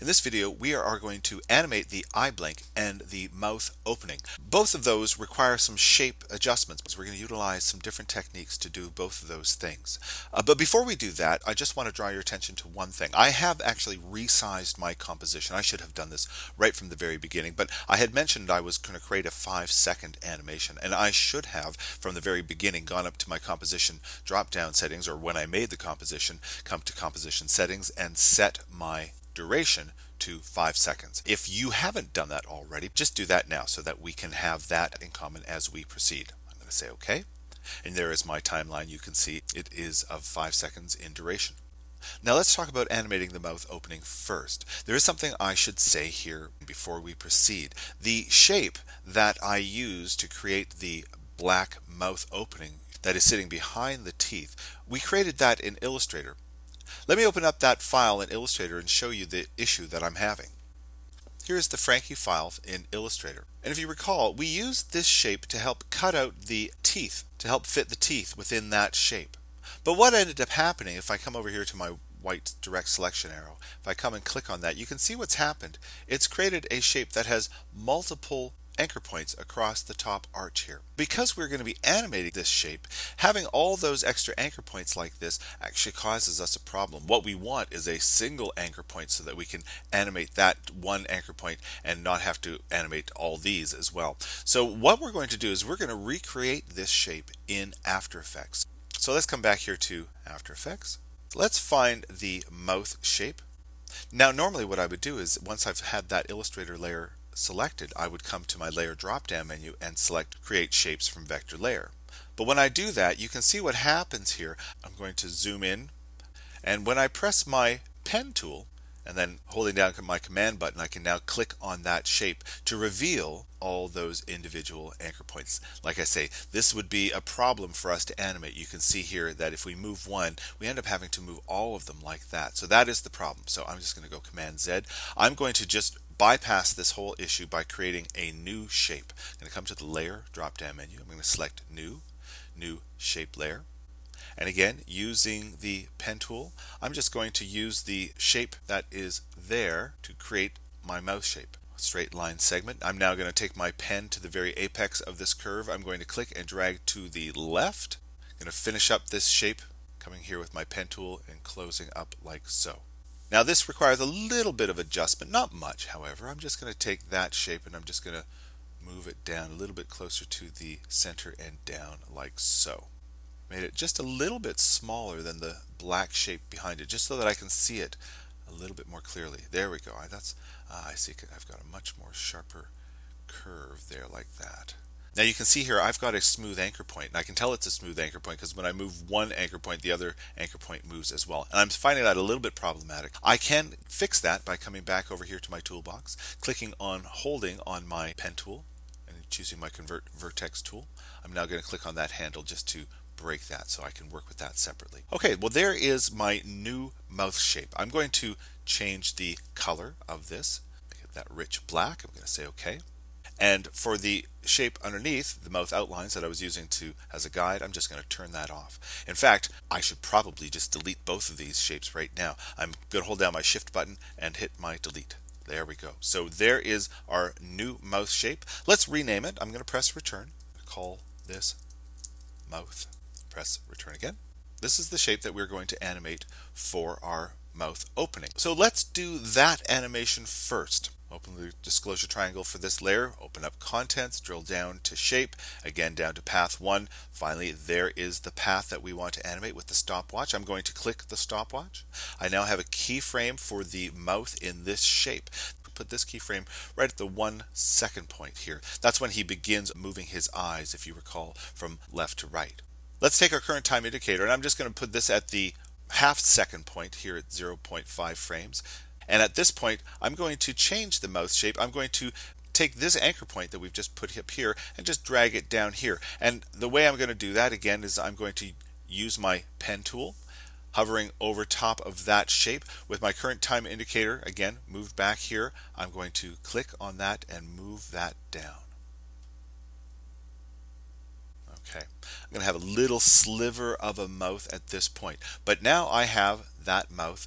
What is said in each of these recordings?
In this video, we are going to animate the eye blink and the mouth opening. Both of those require some shape adjustments, because we're going to utilize some different techniques to do both of those things. But before we do that, I just want to draw your attention to one thing. I have actually resized my composition. I should have done this right from the very beginning, but I had mentioned I was going to create a 5-second animation, and I should have from the very beginning gone up to my composition drop-down settings, or when I made the composition, come to composition settings and set my duration to 5 seconds. If you haven't done that already, just do that now so that we can have that in common as we proceed. I'm going to say OK, and there is my timeline. You can see it is of 5 seconds in duration. Now let's talk about animating the mouth opening first. There is something I should say here before we proceed. The shape that I use to create the black mouth opening that is sitting behind the teeth, we created that in Illustrator. Let me open up that file in Illustrator and show you the issue that I'm having. Here is the Frankie file in Illustrator. And if you recall, we used this shape to help cut out the teeth, to help fit the teeth within that shape. But what ended up happening, if I come over here to my white direct selection arrow, if I come and click on that, you can see what's happened. It's created a shape that has multiple anchor points across the top arch here. Because we're going to be animating this shape, having all those extra anchor points like this actually causes us a problem. What we want is a single anchor point so that we can animate that one anchor point and not have to animate all these as well. So what we're going to do is we're going to recreate this shape in After Effects. So let's come back here to After Effects. Let's find the mouth shape. Now normally what I would do is once I've had that Illustrator layer selected, I would come to my layer drop down menu and select create shapes from vector layer. But when I do that, you can see what happens here. I'm going to zoom in, and when I press my pen tool and then holding down my command button, I can now click on that shape to reveal all those individual anchor points. Like I say, this would be a problem for us to animate. You can see here that if we move one, we end up having to move all of them like that. So that is the problem. So I'm just going to go Command Z. I'm going to just bypass this whole issue by creating a new shape. I'm going to come to the layer drop down menu. I'm going to select new shape layer. And again, using the pen tool, I'm just going to use the shape that is there to create my mouth shape. Straight line segment. I'm now going to take my pen to the very apex of this curve. I'm going to click and drag to the left. I'm going to finish up this shape, coming here with my pen tool and closing up like so. Now this requires a little bit of adjustment, not much, however. I'm just going to take that shape and I'm just going to move it down a little bit closer to the center and down like so. Made it just a little bit smaller than the black shape behind it, just so that I can see it a little bit more clearly. There we go. I see I've got a much more sharper curve there like that. Now you can see here I've got a smooth anchor point, and I can tell it's a smooth anchor point because when I move one anchor point, the other anchor point moves as well. And I'm finding that a little bit problematic. I can fix that by coming back over here to my toolbox, clicking on holding on my pen tool and choosing my Convert Vertex tool. I'm now going to click on that handle just to break that so I can work with that separately. Okay, well there is my new mouth shape. I'm going to change the color of this, make it that rich black. I'm going to say OK. And for the shape underneath, the mouth outlines that I was using as a guide, I'm just going to turn that off. In fact, I should probably just delete both of these shapes right now. I'm going to hold down my Shift button and hit my delete. There we go. So there is our new mouth shape. Let's rename it. I'm going to press return. Call this mouth. Press return again. This is the shape that we're going to animate for our mouth opening. So let's do that animation first. Open the disclosure triangle for this layer, open up contents, drill down to shape, again down to path 1. Finally, there is the path that we want to animate with the stopwatch. I'm going to click the stopwatch. I now have a keyframe for the mouth in this shape. Put this keyframe right at the 1 second point here. That's when he begins moving his eyes, if you recall, from left to right. Let's take our current time indicator, and I'm just going to put this at the half-second point here at 0.5 frames. And at this point, I'm going to change the mouth shape. I'm going to take this anchor point that we've just put up here and just drag it down here. And the way I'm going to do that again is I'm going to use my pen tool, hovering over top of that shape with my current time indicator, again, moved back here. I'm going to click on that and move that down. Okay, I'm going to have a little sliver of a mouth at this point, but now I have that mouth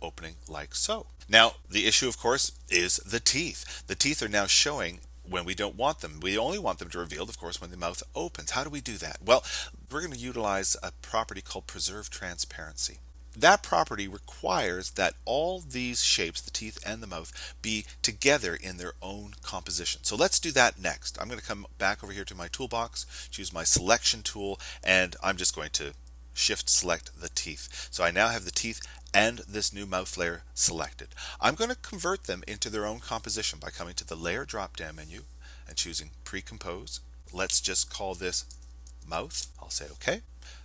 opening like so. Now, the issue, of course, is the teeth. The teeth are now showing when we don't want them. We only want them to reveal, of course, when the mouth opens. How do we do that? Well, we're going to utilize a property called preserve transparency. That property requires that all these shapes, the teeth and the mouth, be together in their own composition. So let's do that next. I'm going to come back over here to my toolbox, choose my selection tool, and I'm just going to shift select the teeth. So I now have the teeth and this new mouth layer selected. I'm going to convert them into their own composition by coming to the layer drop down menu and choosing pre-compose. Let's just call this mouth. I'll say OK.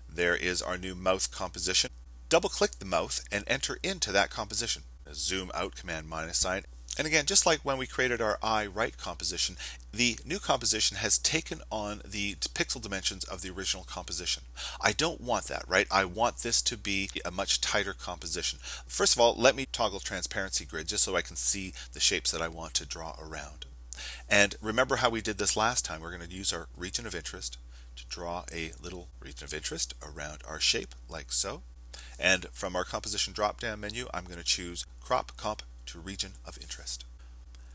There is our new mouth composition. Double click the mouth and enter into that composition. Zoom out, command minus sign. And again, just like when we created our eye right composition, the new composition has taken on the pixel dimensions of the original composition. I don't want that, right? I want this to be a much tighter composition. First of all, let me toggle transparency grid just so I can see the shapes that I want to draw around. And remember how we did this last time. We're going to use our region of interest to draw a little region of interest around our shape, like so. And from our composition drop down menu, I'm going to choose crop comp to region of interest.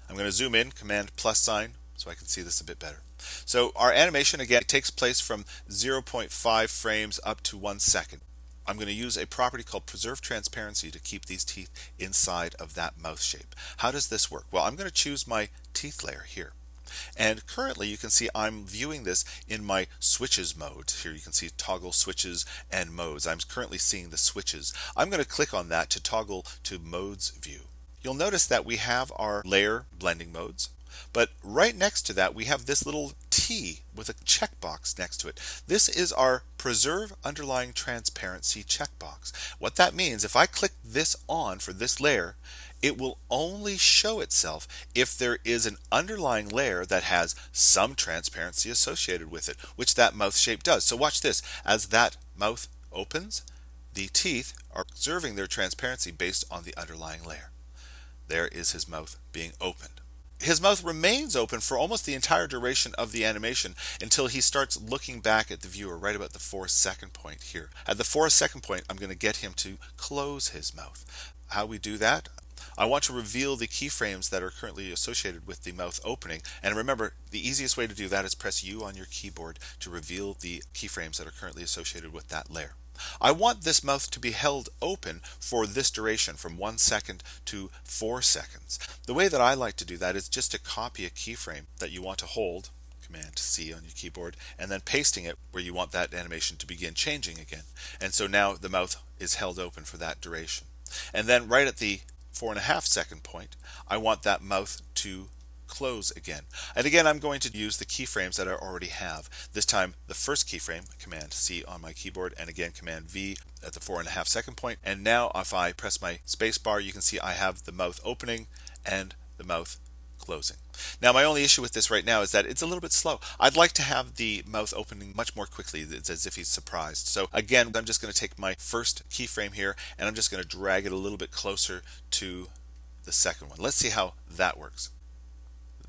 I'm going to zoom in, command plus sign, so I can see this a bit better. So our animation, again, takes place from 0.5 frames up to 1 second. I'm going to use a property called preserve transparency to keep these teeth inside of that mouth shape. How does this work? Well, I'm going to choose my teeth layer here. And currently you can see I'm viewing this in my switches mode. Here you can see toggle switches and modes. I'm currently seeing the switches. I'm going to click on that to toggle to modes view. You'll notice that we have our layer blending modes, but right next to that we have this little T with a checkbox next to it. This is our preserve underlying transparency checkbox. What that means, if I click this on for this layer, it will only show itself if there is an underlying layer that has some transparency associated with it, which that mouth shape does. So watch this. As that mouth opens, the teeth are preserving their transparency based on the underlying layer. There is his mouth being opened. His mouth remains open for almost the entire duration of the animation until he starts looking back at the viewer right about the 4-second point here. At the 4-second point, I'm going to get him to close his mouth. How we do that? I want to reveal the keyframes that are currently associated with the mouth opening. And remember, the easiest way to do that is press U on your keyboard to reveal the keyframes that are currently associated with that layer. I want this mouth to be held open for this duration from 1 second to 4 seconds. The way that I like to do that is just to copy a keyframe that you want to hold, Command C on your keyboard, and then pasting it where you want that animation to begin changing again. And so now the mouth is held open for that duration. And then right at the 4.5-second point, I want that mouth to close again. And again, I'm going to use the keyframes that I already have. This time, the first keyframe, Command C on my keyboard, and again Command V at the 4.5-second point. And now if I press my space bar, you can see I have the mouth opening and the mouth closing. Now my only issue with this right now is that it's a little bit slow. I'd like to have the mouth opening much more quickly. It's as if he's surprised. So again, I'm just going to take my first keyframe here and I'm just going to drag it a little bit closer to the second one. Let's see how that works.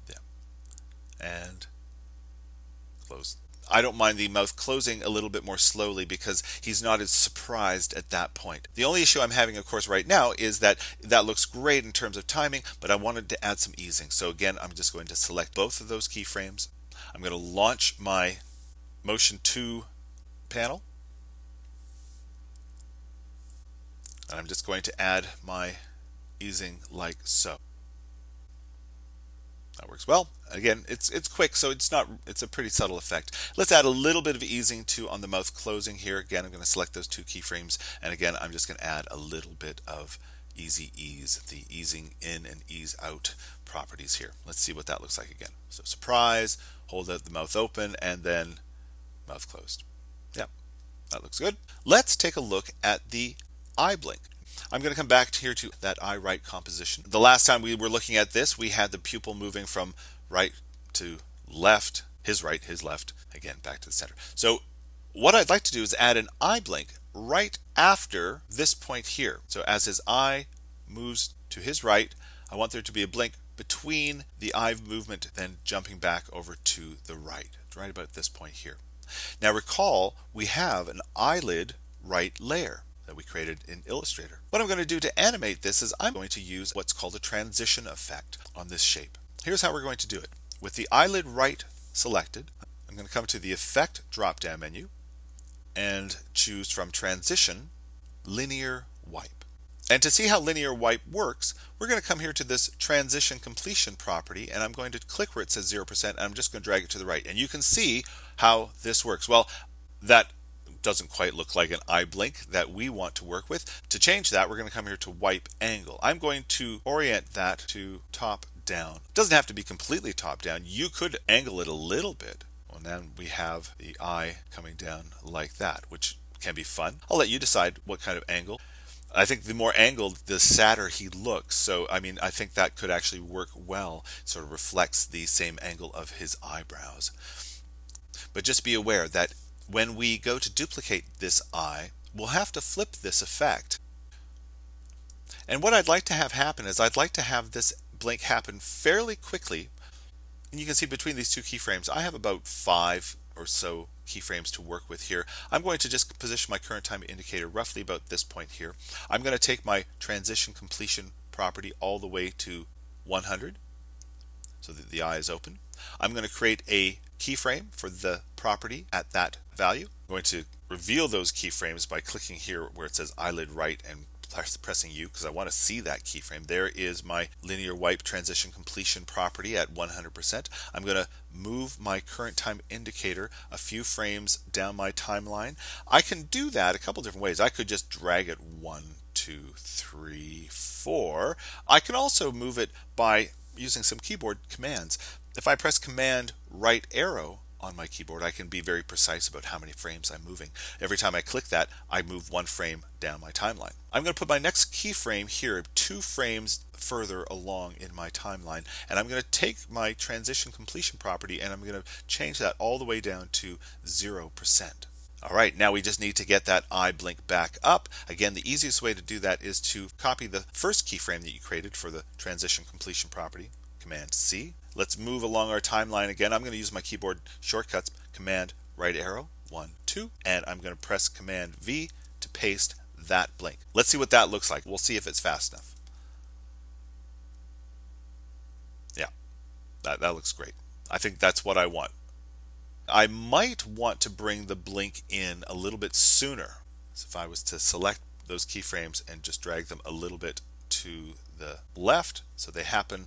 Yeah. And close. I don't mind the mouth closing a little bit more slowly because he's not as surprised at that point. The only issue I'm having, of course, right now is that that looks great in terms of timing, but I wanted to add some easing. So again, I'm just going to select both of those keyframes. I'm going to launch my Motion 2 panel. And I'm just going to add my easing like so. That works well. Again, it's quick, so it's a pretty subtle effect. Let's add a little bit of easing to on the mouth closing here. Again, I'm going to select those two keyframes, and again, I'm just going to add a little bit of easy ease, the easing in and ease out properties here. Let's see what that looks like again. So surprise, hold out the mouth open, and then mouth closed. Yep, that looks good. Let's take a look at the eye blink. I'm going to come back here to that eye right composition. The last time we were looking at this, we had the pupil moving from right to left, his right, his left, again back to the center. So what I'd like to do is add an eye blink right after this point here. So as his eye moves to his right, I want there to be a blink between the eye movement, then jumping back over to the right about this point here. Now recall, we have an eyelid right layer. that we created in Illustrator. What I'm going to do to animate this is I'm going to use what's called a transition effect on this shape. Here's how we're going to do it. With the eyelid right selected, I'm going to come to the Effect drop-down menu and choose from Transition, Linear Wipe. And to see how linear wipe works, we're going to come here to this transition completion property, and I'm going to click where it says 0%, and I'm just going to drag it to the right. And you can see how this works. Well, that doesn't quite look like an eye blink that we want to work with. To change that, we're going to come here to wipe angle. I'm going to orient that to top down. It doesn't have to be completely top down. You could angle it a little bit. Well, then we have the eye coming down like that, which can be fun. I'll let you decide what kind of angle. I think the more angled, the sadder he looks. So, I mean, I think that could actually work well. Sort of reflects the same angle of his eyebrows. But just be aware that when we go to duplicate this eye, we'll have to flip this effect. And what I'd like to have happen is I'd like to have this blink happen fairly quickly. And you can see between these two keyframes, I have about 5 or so keyframes to work with here. I'm going to just position my current time indicator roughly about this point here. I'm going to take my transition completion property all the way to 100 so that the eye is open. I'm going to create a keyframe for the property at that value. I'm going to reveal those keyframes by clicking here where it says eyelid right and pressing U because I want to see that keyframe. There is my linear wipe transition completion property at 100%. I'm going to move my current time indicator a few frames down my timeline. I can do that a couple different ways. I could just drag it 1, 2, 3, 4. I can also move it by using some keyboard commands. If I press Command right arrow on my keyboard, I can be very precise about how many frames I'm moving. Every time I click that, I move 1 frame down my timeline. I'm going to put my next keyframe here 2 frames further along in my timeline, and I'm going to take my transition completion property and I'm going to change that all the way down to 0%. Alright, now we just need to get that eye blink back up. Again, the easiest way to do that is to copy the first keyframe that you created for the transition completion property, Command C. Let's move along our timeline again. I'm going to use my keyboard shortcuts, Command right arrow, 1, 2, and I'm going to press Command V to paste that blink. Let's see what that looks like. We'll see if it's fast enough. Yeah, that looks great. I think that's what I want. I might want to bring the blink in a little bit sooner. So if I was to select those keyframes and just drag them a little bit to the left so they happen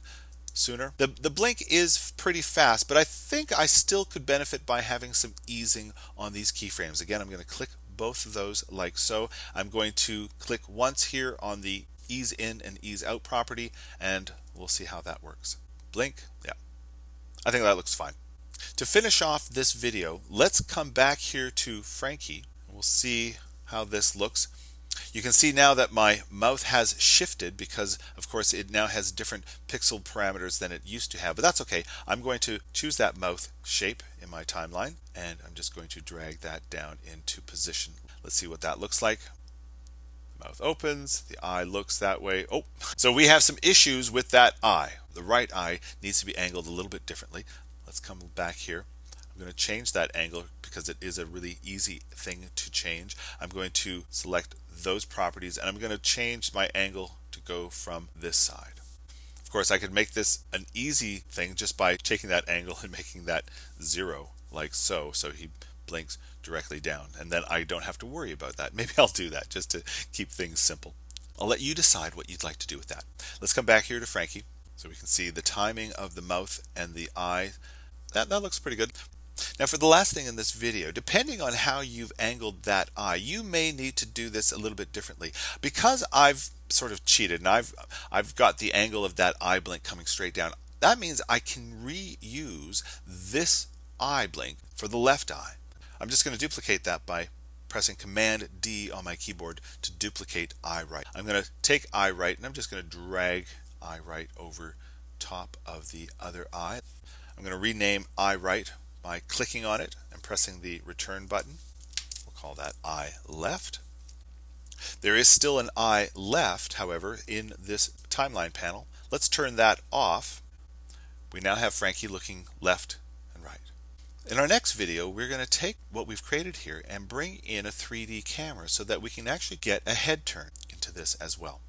sooner. The blink is pretty fast, but I think I still could benefit by having some easing on these keyframes. Again, I'm going to click both of those like so. I'm going to click once here on the ease in and ease out property, and we'll see how that works. Blink, yeah. I think that looks fine. To finish off this video, let's come back here to Frankie. We'll see how this looks. You can see now that my mouth has shifted because, of course, it now has different pixel parameters than it used to have, but that's okay. I'm going to choose that mouth shape in my timeline, and I'm just going to drag that down into position. Let's see what that looks like. Mouth opens, the eye looks that way. Oh, so we have some issues with that eye. The right eye needs to be angled a little bit differently. Let's come back here. I'm going to change that angle because it is a really easy thing to change. I'm going to select those properties and I'm going to change my angle to go from this side. Of course, I could make this an easy thing just by taking that angle and making that 0 like so he blinks directly down, and then I don't have to worry about that. Maybe I'll do that just to keep things simple. I'll let you decide what you'd like to do with that. Let's come back here to Frankie so we can see the timing of the mouth and the eye. That looks pretty good. Now for the last thing in this video, depending on how you've angled that eye, you may need to do this a little bit differently. Because I've sort of cheated and I've got the angle of that eye blink coming straight down, that means I can reuse this eye blink for the left eye. I'm just going to duplicate that by pressing Command D on my keyboard to duplicate eye right. I'm going to take eye right and I'm just going to drag eye right over top of the other eye. I'm going to rename eye right by clicking on it and pressing the return button. We'll call that eye left. There is still an eye left, however, in this timeline panel. Let's turn that off. We now have Frankie looking left and right. In our next video, we're going to take what we've created here and bring in a 3D camera so that we can actually get a head turn into this as well.